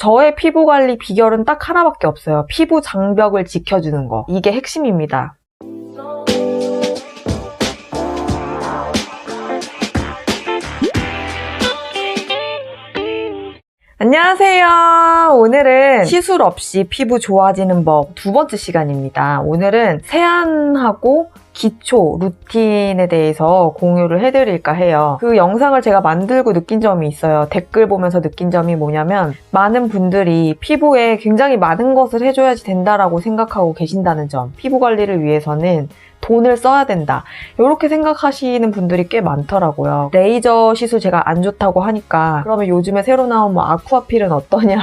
저의 피부 관리 비결은 딱 하나밖에 없어요. 피부 장벽을 지켜주는 거. 이게 핵심입니다. 안녕하세요. 오늘은 시술 없이 피부 좋아지는 법 두 번째 시간입니다. 오늘은 세안하고 기초 루틴에 대해서 공유를 해드릴까 해요. 그 영상을 제가 만들고 느낀 점이 있어요. 댓글 보면서 느낀 점이 뭐냐면 많은 분들이 피부에 굉장히 많은 것을 해줘야지 된다라고 생각하고 계신다는 점. 피부 관리를 위해서는 돈을 써야 된다. 이렇게 생각하시는 분들이 꽤 많더라고요. 레이저 시술 제가 안 좋다고 하니까 그러면 요즘에 새로 나온 뭐 아쿠아필은 어떠냐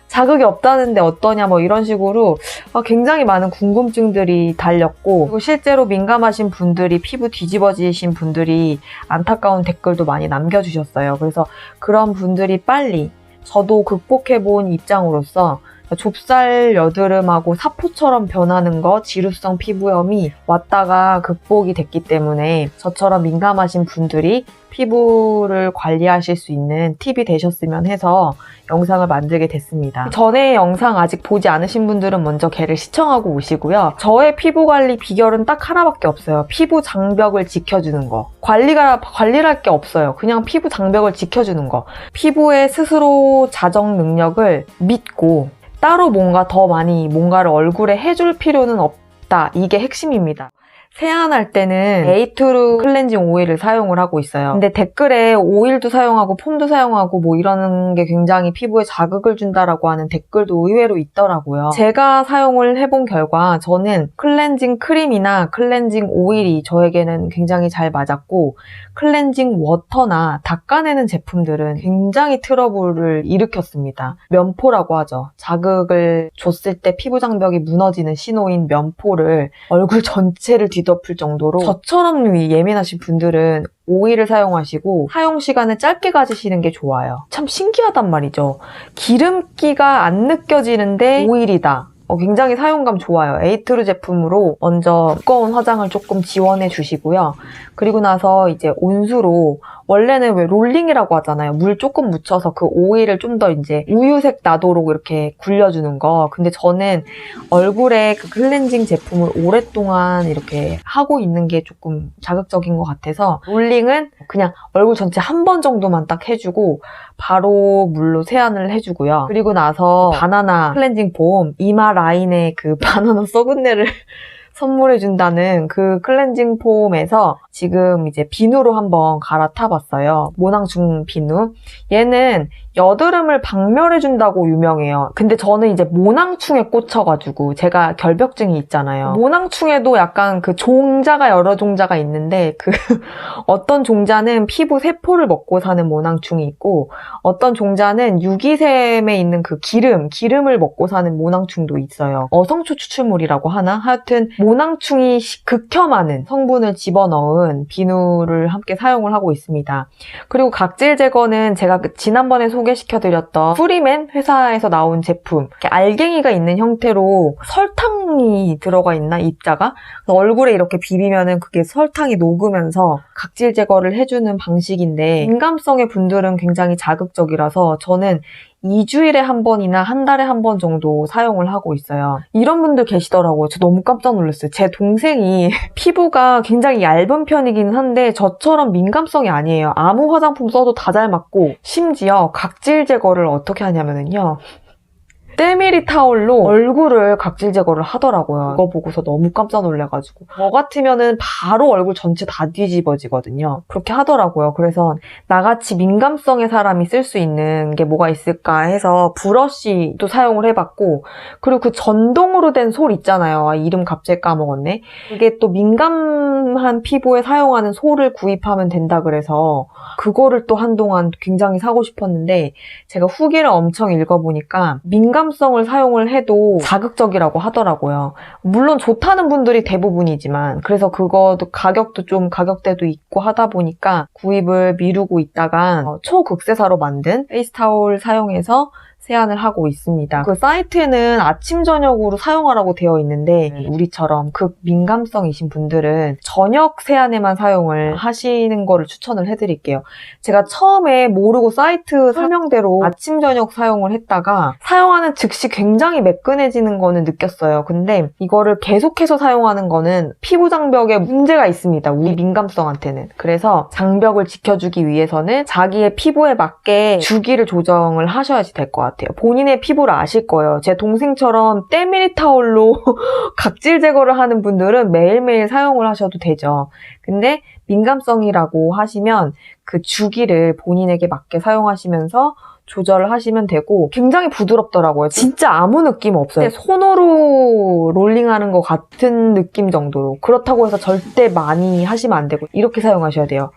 자극이 없다는데 어떠냐 뭐 이런 식으로 굉장히 많은 궁금증들이 달렸고, 그리고 실제로 민감하신 분들이 피부 뒤집어지신 분들이 안타까운 댓글도 많이 남겨주셨어요. 그래서 그런 분들이 빨리 저도 극복해본 입장으로서 좁쌀 여드름하고 사포처럼 변하는 거, 지루성 피부염이 왔다가 극복이 됐기 때문에 저처럼 민감하신 분들이 피부를 관리하실 수 있는 팁이 되셨으면 해서 영상을 만들게 됐습니다. 전에 영상 아직 보지 않으신 분들은 먼저 걔를 시청하고 오시고요. 저의 피부 관리 비결은 딱 하나밖에 없어요. 피부 장벽을 지켜주는 거. 관리할 게 없어요. 그냥 피부 장벽을 지켜주는 거. 피부의 스스로 자정 능력을 믿고 따로 더 많이 뭔가를 얼굴에 해줄 필요는 없다. 이게 핵심입니다. 세안할 때는 에이투르 클렌징 오일을 사용을 하고 있어요. 근데 댓글에 오일도 사용하고 폼도 사용하고 뭐 이러는 게 굉장히 피부에 자극을 준다라고 하는 댓글도 의외로 있더라고요. 제가 사용을 해본 결과 저는 클렌징 크림이나 클렌징 오일이 저에게는 굉장히 잘 맞았고, 클렌징 워터나 닦아내는 제품들은 굉장히 트러블을 일으켰습니다. 면포라고 하죠. 자극을 줬을 때 피부 장벽이 무너지는 신호인 면포를 얼굴 전체를 뒤덮을 정도로, 저처럼 예민하신 분들은 오일을 사용하시고 사용 시간을 짧게 가지시는 게 좋아요. 참 신기하단 말이죠. 기름기가 안 느껴지는데 오일이다. 굉장히 사용감 좋아요. 에이투르 제품으로 먼저 두꺼운 화장을 조금 지원해 주시고요. 그리고 나서 이제 온수로, 원래는 왜 롤링이라고 하잖아요. 물 조금 묻혀서 그 오일을 좀 더 이제 우유색 나도록 이렇게 굴려주는 거. 근데 저는 얼굴에 그 클렌징 제품을 오랫동안 이렇게 하고 있는 게 조금 자극적인 것 같아서 롤링은 그냥 얼굴 전체 한 번 정도만 딱 해주고 바로 물로 세안을 해주고요. 그리고 나서 바나나 클렌징 폼, 이마 라인에 그 바나나 썩은내를 선물해준다는 그 클렌징 폼에서 지금 이제 비누로 한번 갈아타봤어요. 모낭충 비누. 얘는 여드름을 박멸해준다고 유명해요. 근데 저는 이제 모낭충에 꽂혀가지고, 제가 결벽증이 있잖아요. 모낭충에도 약간 그 종자가 여러 종자가 있는데, 어떤 종자는 피부 세포를 먹고 사는 모낭충이 있고, 어떤 종자는 유기샘에 있는 그 기름을 먹고 사는 모낭충도 있어요. 어성초 추출물이라고 하나? 하여튼 모낭충이 극혐하는 성분을 집어넣은 비누를 함께 사용을 하고 있습니다. 그리고 각질 제거는 제가 지난번에 소개시켜드렸던 프리맨 회사에서 나온 제품, 이렇게 알갱이가 있는 형태로 설탕이 들어가 있나, 입자가? 얼굴에 이렇게 비비면은 그게 설탕이 녹으면서 각질 제거를 해주는 방식인데, 민감성의 분들은 굉장히 자극적이라서 저는 2주일에 한 번이나 한 달에 한 번 정도 사용을 하고 있어요. 이런 분들 계시더라고요. 저 너무 깜짝 놀랐어요. 제 동생이 피부가 굉장히 얇은 편이긴 한데 저처럼 민감성이 아니에요. 아무 화장품 써도 다 잘 맞고, 심지어 각질 제거를 어떻게 하냐면요, 때밀이 타올로 얼굴을 각질 제거를 하더라고요. 그거 보고서 너무 깜짝 놀래가지고. 저 같으면은 바로 얼굴 전체 다 뒤집어지거든요. 그렇게 하더라고요. 그래서 나같이 민감성의 사람이 쓸 수 있는 게 뭐가 있을까 해서 브러쉬도 사용을 해봤고, 그리고 그 전동으로 된 솔 있잖아요. 이름 갑자기 까먹었네. 그게 또 민감한 피부에 사용하는 솔을 구입하면 된다 그래서 그거를 또 한동안 굉장히 사고 싶었는데, 제가 후기를 엄청 읽어보니까 민감성을 사용을 해도 자극적이라고 하더라고요. 물론 좋다는 분들이 대부분이지만, 그래서 그것도 가격대도 있고 하다 보니까 구입을 미루고 있다가 초극세사로 만든 페이스타올 사용해서 세안을 하고 있습니다. 그 사이트에는 아침, 저녁으로 사용하라고 되어 있는데 우리처럼 극민감성이신 분들은 저녁 세안에만 사용을 하시는 거를 추천을 해드릴게요. 제가 처음에 모르고 사이트 설명대로 아침, 저녁 사용을 했다가 사용하는 즉시 굉장히 매끈해지는 거는 느꼈어요. 근데 이거를 계속해서 사용하는 거는 피부 장벽에 문제가 있습니다. 우리 민감성한테는. 그래서 장벽을 지켜주기 위해서는 자기의 피부에 맞게 주기를 조정을 하셔야지 될 것 같아요. 본인의 피부를 아실 거예요. 제 동생처럼 때밀이 타올로 각질 제거를 하는 분들은 매일매일 사용을 하셔도 되죠. 근데 민감성이라고 하시면 그 주기를 본인에게 맞게 사용하시면서 조절을 하시면 되고 굉장히 부드럽더라고요. 진짜 아무 느낌 없어요. 손으로 롤링하는 것 같은 느낌 정도로. 그렇다고 해서 절대 많이 하시면 안 되고 이렇게 사용하셔야 돼요.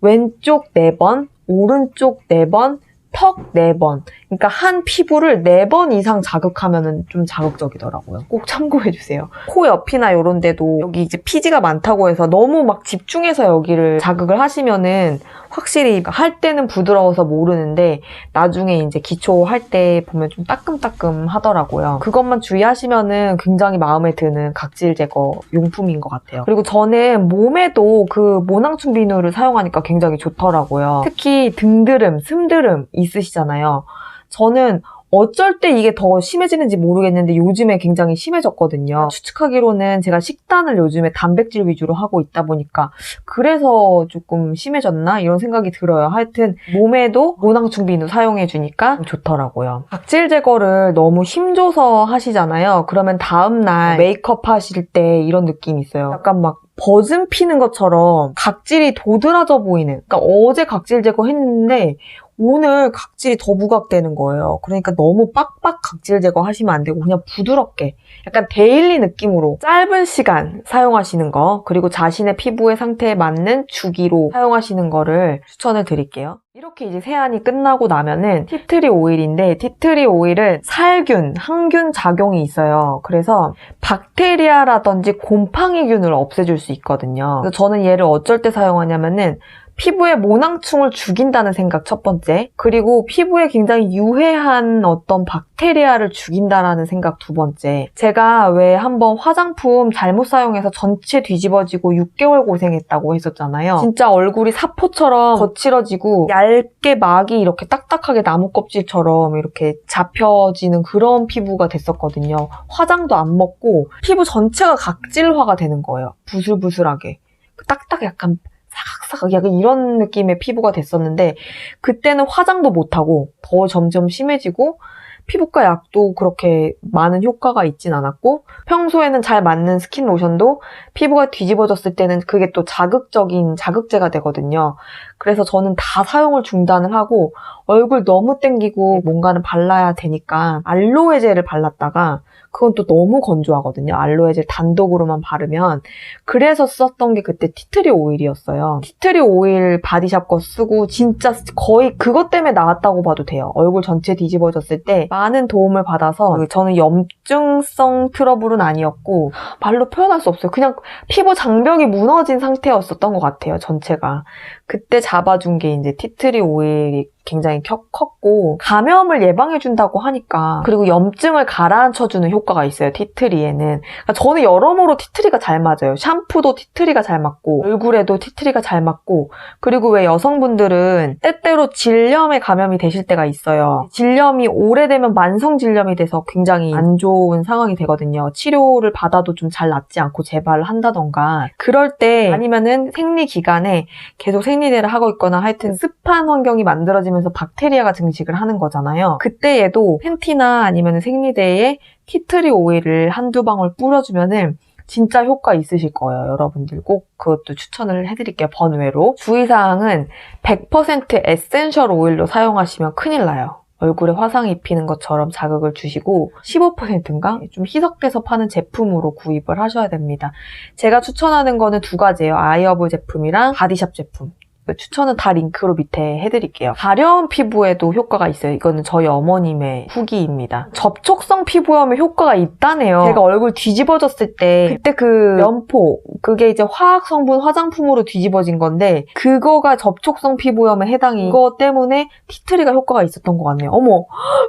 왼쪽 4번, 오른쪽 4번, 턱 4번. 그러니까 한 피부를 4번 이상 자극하면 좀 자극적이더라고요. 꼭 참고해주세요. 코 옆이나 이런 데도 여기 이제 피지가 많다고 해서 너무 막 집중해서 여기를 자극을 하시면은 확실히 할 때는 부드러워서 모르는데 나중에 이제 기초할 때 보면 좀 따끔따끔 하더라고요. 그것만 주의하시면은 굉장히 마음에 드는 각질 제거 용품인 것 같아요. 그리고 저는 몸에도 그 모낭충 비누를 사용하니까 굉장히 좋더라고요. 특히 등드름, 슴드름 있으시잖아요. 저는 어쩔 때 이게 더 심해지는지 모르겠는데 요즘에 굉장히 심해졌거든요. 추측하기로는 제가 식단을 요즘에 단백질 위주로 하고 있다 보니까 그래서 조금 심해졌나? 이런 생각이 들어요. 하여튼 몸에도 모낭충 비누 사용해주니까 좋더라고요. 각질 제거를 너무 힘줘서 하시잖아요. 그러면 다음날 메이크업 하실 때 이런 느낌이 있어요. 약간 막 버즘 피는 것처럼 각질이 도드라져 보이는, 그러니까 어제 각질 제거했는데 오늘 각질이 더 부각되는 거예요. 그러니까 너무 빡빡 각질 제거 하시면 안 되고 그냥 부드럽게 약간 데일리 느낌으로 짧은 시간 사용하시는 거, 그리고 자신의 피부의 상태에 맞는 주기로 사용하시는 거를 추천을 드릴게요. 이렇게 이제 세안이 끝나고 나면은 티트리 오일인데, 티트리 오일은 살균, 항균 작용이 있어요. 그래서 박테리아라든지 곰팡이균을 없애줄 수 있거든요. 그래서 저는 얘를 어쩔 때 사용하냐면은 피부에 모낭충을 죽인다는 생각 첫 번째, 그리고 피부에 굉장히 유해한 어떤 박테리아를 죽인다라는 생각 두 번째. 제가 왜 한번 화장품 잘못 사용해서 전체 뒤집어지고 6개월 고생했다고 했었잖아요. 진짜 얼굴이 사포처럼 거칠어지고 얇게 막이 이렇게 딱딱하게 나무 껍질처럼 이렇게 잡혀지는 그런 피부가 됐었거든요. 화장도 안 먹고 피부 전체가 각질화가 되는 거예요. 부슬부슬하게. 딱딱 약간 사각사각 약간 이런 느낌의 피부가 됐었는데, 그때는 화장도 못하고 더 점점 심해지고 피부과 약도 그렇게 많은 효과가 있진 않았고, 평소에는 잘 맞는 스킨 로션도 피부가 뒤집어졌을 때는 그게 또 자극적인 자극제가 되거든요. 그래서 저는 다 사용을 중단을 하고 얼굴 너무 땡기고 뭔가는 발라야 되니까 알로에 젤을 발랐다가, 그건 또 너무 건조하거든요. 알로에 젤 단독으로만 바르면. 그래서 썼던 게 그때 티트리 오일이었어요. 티트리 오일 바디샵 거 쓰고 진짜 거의 그것 때문에 나았다고 봐도 돼요. 얼굴 전체 뒤집어졌을 때 많은 도움을 받아서, 저는 염증성 트러블은 아니었고 말로 표현할 수 없어요. 그냥 피부 장벽이 무너진 상태였었던 것 같아요. 전체가. 그때 잡아준 게 이제 티트리 오일이 굉장히 컸고, 감염을 예방해준다고 하니까, 그리고 염증을 가라앉혀주는 효과가 있어요, 티트리에는. 그러니까 저는 여러모로 티트리가 잘 맞아요. 샴푸도 티트리가 잘 맞고, 얼굴에도 티트리가 잘 맞고, 그리고 왜 여성분들은 때때로 질염에 감염이 되실 때가 있어요. 질염이 오래되면 만성 질염이 돼서 굉장히 안 좋은 상황이 되거든요. 치료를 받아도 좀 잘 낫지 않고 재발을 한다던가. 그럴 때, 아니면은 생리 기간에 계속 생리대를 하고 있거나 하여튼 습한 환경이 만들어지면서 박테리아가 증식을 하는 거잖아요. 그때 얘도 팬티나 아니면 생리대에 티트리 오일을 한두 방울 뿌려주면은 진짜 효과 있으실 거예요. 여러분들 꼭 그것도 추천을 해드릴게요. 번외로. 주의사항은 100% 에센셜 오일로 사용하시면 큰일 나요. 얼굴에 화상 입히는 것처럼 자극을 주시고 15%인가? 좀 희석돼서 파는 제품으로 구입을 하셔야 됩니다. 제가 추천하는 거는 두 가지예요. 아이허브 제품이랑 바디샵 제품. 추천은 다 링크로 밑에 해드릴게요. 가려운 피부에도 효과가 있어요. 이거는 저희 어머님의 후기입니다. 접촉성 피부염에 효과가 있다네요. 제가 얼굴 뒤집어졌을 때 그때 그 면포, 그게 이제 화학 성분 화장품으로 뒤집어진 건데 그거가 접촉성 피부염에 해당이 그거 때문에 티트리가 효과가 있었던 것 같네요. 어머,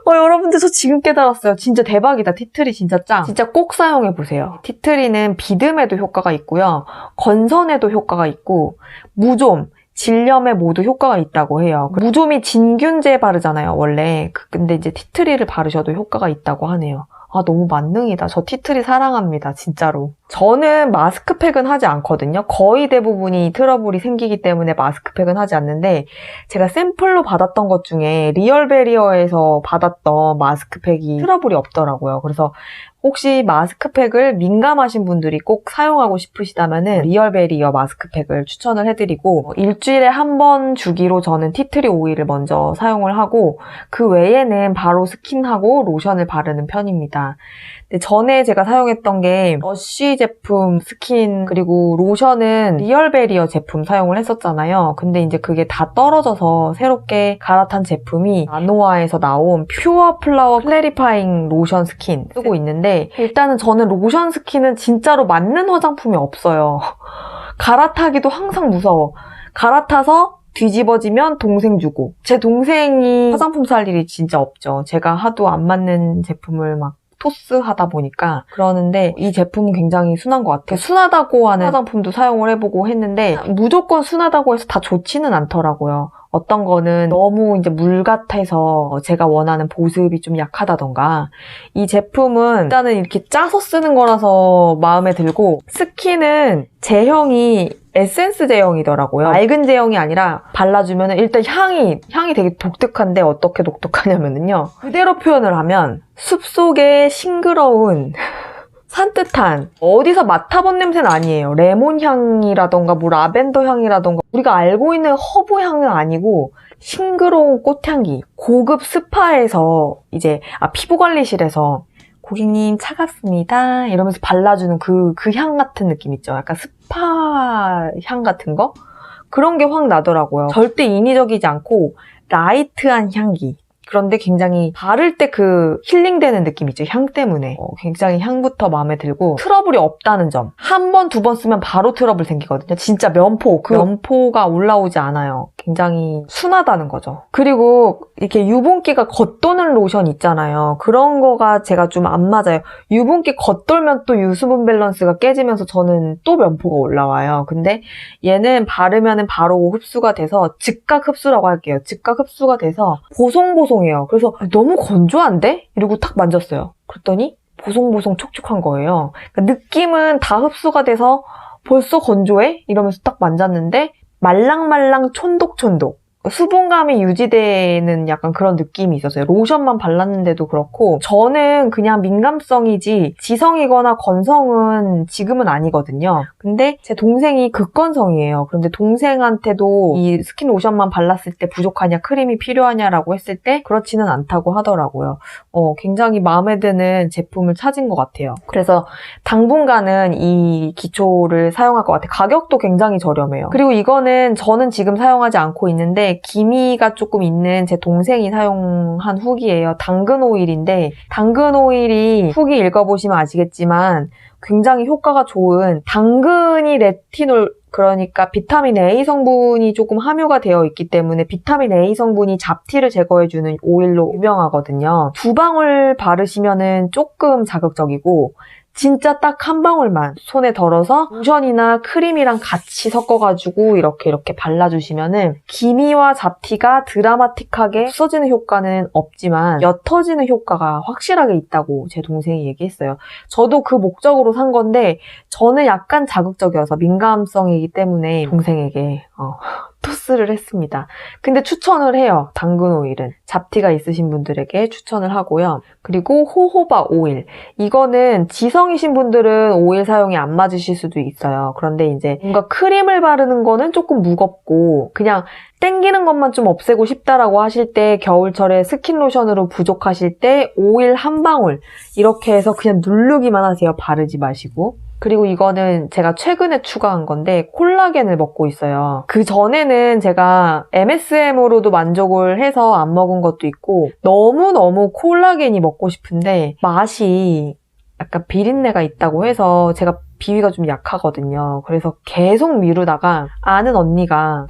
여러분들 저 지금 깨달았어요. 진짜 대박이다. 티트리 진짜 짱. 진짜 꼭 사용해보세요. 티트리는 비듬에도 효과가 있고요. 건선에도 효과가 있고 무좀, 질염에 모두 효과가 있다고 해요. 무좀이 진균제 바르잖아요, 원래. 근데 이제 티트리를 바르셔도 효과가 있다고 하네요. 아, 너무 만능이다. 저 티트리 사랑합니다, 진짜로. 저는 마스크팩은 하지 않거든요. 거의 대부분이 트러블이 생기기 때문에 마스크팩은 하지 않는데 제가 샘플로 받았던 것 중에 리얼베리어에서 받았던 마스크팩이 트러블이 없더라고요. 그래서 혹시 마스크팩을 민감하신 분들이 꼭 사용하고 싶으시다면 리얼베리어 마스크팩을 추천을 해드리고 일주일에 한 번 주기로 저는 티트리 오일을 먼저 사용을 하고 그 외에는 바로 스킨하고 로션을 바르는 편입니다. 근데 전에 제가 사용했던 게 러쉬 제품 스킨 그리고 로션은 리얼베리어 제품 사용을 했었잖아요. 근데 이제 그게 다 떨어져서 새롭게 갈아탄 제품이 나노아에서 나온 퓨어 플라워 클래리파잉 로션 스킨 쓰고 있는데 일단은 저는 로션 스킨은 진짜로 맞는 화장품이 없어요. 갈아타기도 항상 무서워. 갈아타서 뒤집어지면 동생 주고 제 동생이 화장품 살 일이 진짜 없죠. 제가 하도 안 맞는 제품을 막 토스하다 보니까 그러는데 이 제품은 굉장히 순한 것 같아요. 순하다고 하는 화장품도 사용을 해보고 했는데 무조건 순하다고 해서 다 좋지는 않더라고요. 어떤 거는 너무 이제 물 같아서 제가 원하는 보습이 좀 약하다던가 이 제품은 일단은 이렇게 짜서 쓰는 거라서 마음에 들고 스킨은 제형이 에센스 제형이더라고요. 맑은 제형이 아니라 발라주면 일단 향이 되게 독특한데 어떻게 독특하냐면요. 그대로 표현을 하면 숲속의 싱그러운 산뜻한 어디서 맡아본 냄새는 아니에요. 레몬 향이라던가 뭐 라벤더 향이라던가 우리가 알고 있는 허브 향은 아니고 싱그러운 꽃향기. 고급 스파에서 이제 피부관리실에서 고객님 차갑습니다 이러면서 발라주는 그 향 같은 느낌 있죠. 약간 스파 향 같은 거? 그런 게 확 나더라고요. 절대 인위적이지 않고 라이트한 향기. 그런데 굉장히 바를 때 그 힐링되는 느낌 있죠. 향 때문에. 굉장히 향부터 마음에 들고 트러블이 없다는 점. 한 번, 두 번 쓰면 바로 트러블 생기거든요. 진짜 면포. 그 면포가 올라오지 않아요. 굉장히 순하다는 거죠. 그리고 이렇게 유분기가 겉도는 로션 있잖아요. 그런 거가 제가 좀 안 맞아요. 유분기 겉돌면 또 유수분 밸런스가 깨지면서 저는 또 면포가 올라와요. 근데 얘는 바르면 바로 흡수가 돼서 즉각 흡수라고 할게요. 즉각 흡수가 돼서 보송보송해요. 그래서 너무 건조한데? 이러고 탁 만졌어요. 그랬더니 보송보송 촉촉한 거예요. 그러니까 느낌은 다 흡수가 돼서 벌써 건조해? 이러면서 딱 만졌는데 말랑말랑 촌독촌독. 수분감이 유지되는 약간 그런 느낌이 있었어요. 로션만 발랐는데도 그렇고 저는 그냥 민감성이지 지성이거나 건성은 지금은 아니거든요. 근데 제 동생이 극건성이에요. 그런데 동생한테도 이 스킨 로션만 발랐을 때 부족하냐 크림이 필요하냐라고 했을 때 그렇지는 않다고 하더라고요. 굉장히 마음에 드는 제품을 찾은 것 같아요. 그래서 당분간은 이 기초를 사용할 것 같아요. 가격도 굉장히 저렴해요. 그리고 이거는 저는 지금 사용하지 않고 있는데 기미가 조금 있는 제 동생이 사용한 후기예요. 당근 오일인데 당근 오일이 후기 읽어보시면 아시겠지만 굉장히 효과가 좋은 당근이 레티놀 그러니까 비타민 A 성분이 조금 함유가 되어 있기 때문에 비타민 A 성분이 잡티를 제거해주는 오일로 유명하거든요. 2방울 바르시면은 조금 자극적이고 진짜 딱 한 방울만 손에 덜어서 로션이나 크림이랑 같이 섞어가지고 이렇게 발라주시면은 기미와 잡티가 드라마틱하게 없어지는 효과는 없지만 옅어지는 효과가 확실하게 있다고 제 동생이 얘기했어요. 저도 그 목적으로 산 건데 저는 약간 자극적이어서 민감성이기 때문에 동생에게 토스를 했습니다. 근데 추천을 해요. 당근 오일은. 잡티가 있으신 분들에게 추천을 하고요. 그리고 호호바 오일. 이거는 지성이신 분들은 오일 사용이 안 맞으실 수도 있어요. 그런데 이제 뭔가 크림을 바르는 거는 조금 무겁고 그냥 땡기는 것만 좀 없애고 싶다라고 하실 때 겨울철에 스킨로션으로 부족하실 때 오일 한 방울 이렇게 해서 그냥 누르기만 하세요. 바르지 마시고. 그리고 이거는 제가 최근에 추가한 건데 콜라겐을 먹고 있어요. 그 전에는 제가 MSM으로도 만족을 해서 안 먹은 것도 있고 너무너무 콜라겐이 먹고 싶은데 맛이 약간 비린내가 있다고 해서 제가 비위가 좀 약하거든요. 그래서 계속 미루다가 아는 언니가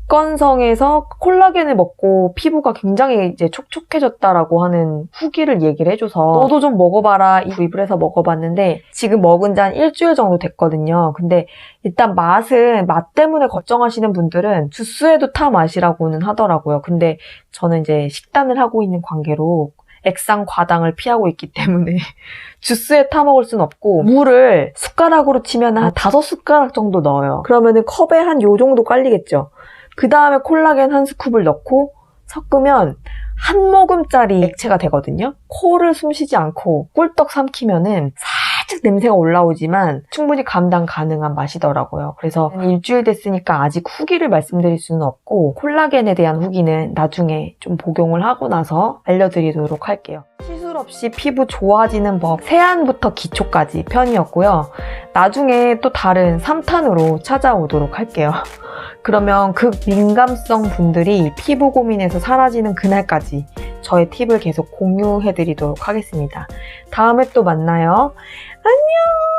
극건성에서 콜라겐을 먹고 피부가 굉장히 이제 촉촉해졌다라고 하는 후기를 얘기를 해줘서 너도 좀 먹어봐라 구입을 해서 먹어봤는데 지금 먹은 지 한 일주일 정도 됐거든요. 근데 일단 맛은 맛 때문에 걱정하시는 분들은 주스에도 타 맛이라고는 하더라고요. 근데 저는 이제 식단을 하고 있는 관계로 액상 과당을 피하고 있기 때문에 주스에 타 먹을 순 없고 물을 숟가락으로 치면 한 5숟가락 정도 넣어요. 그러면은 컵에 한 요 정도 깔리겠죠. 그 다음에 콜라겐 한 스쿱을 넣고 섞으면 한 모금짜리 액체가 되거든요. 코를 숨쉬지 않고 꿀떡 삼키면은 살짝 냄새가 올라오지만 충분히 감당 가능한 맛이더라고요. 그래서 일주일 됐으니까 아직 후기를 말씀드릴 수는 없고 콜라겐에 대한 후기는 나중에 좀 복용을 하고 나서 알려드리도록 할게요. 시술 없이 피부 좋아지는 법 세안부터 기초까지 편이었고요. 나중에 또 다른 3탄으로 찾아오도록 할게요. 그러면 극민감성 분들이 피부 고민에서 사라지는 그날까지 저의 팁을 계속 공유해드리도록 하겠습니다. 다음에 또 만나요. 안녕!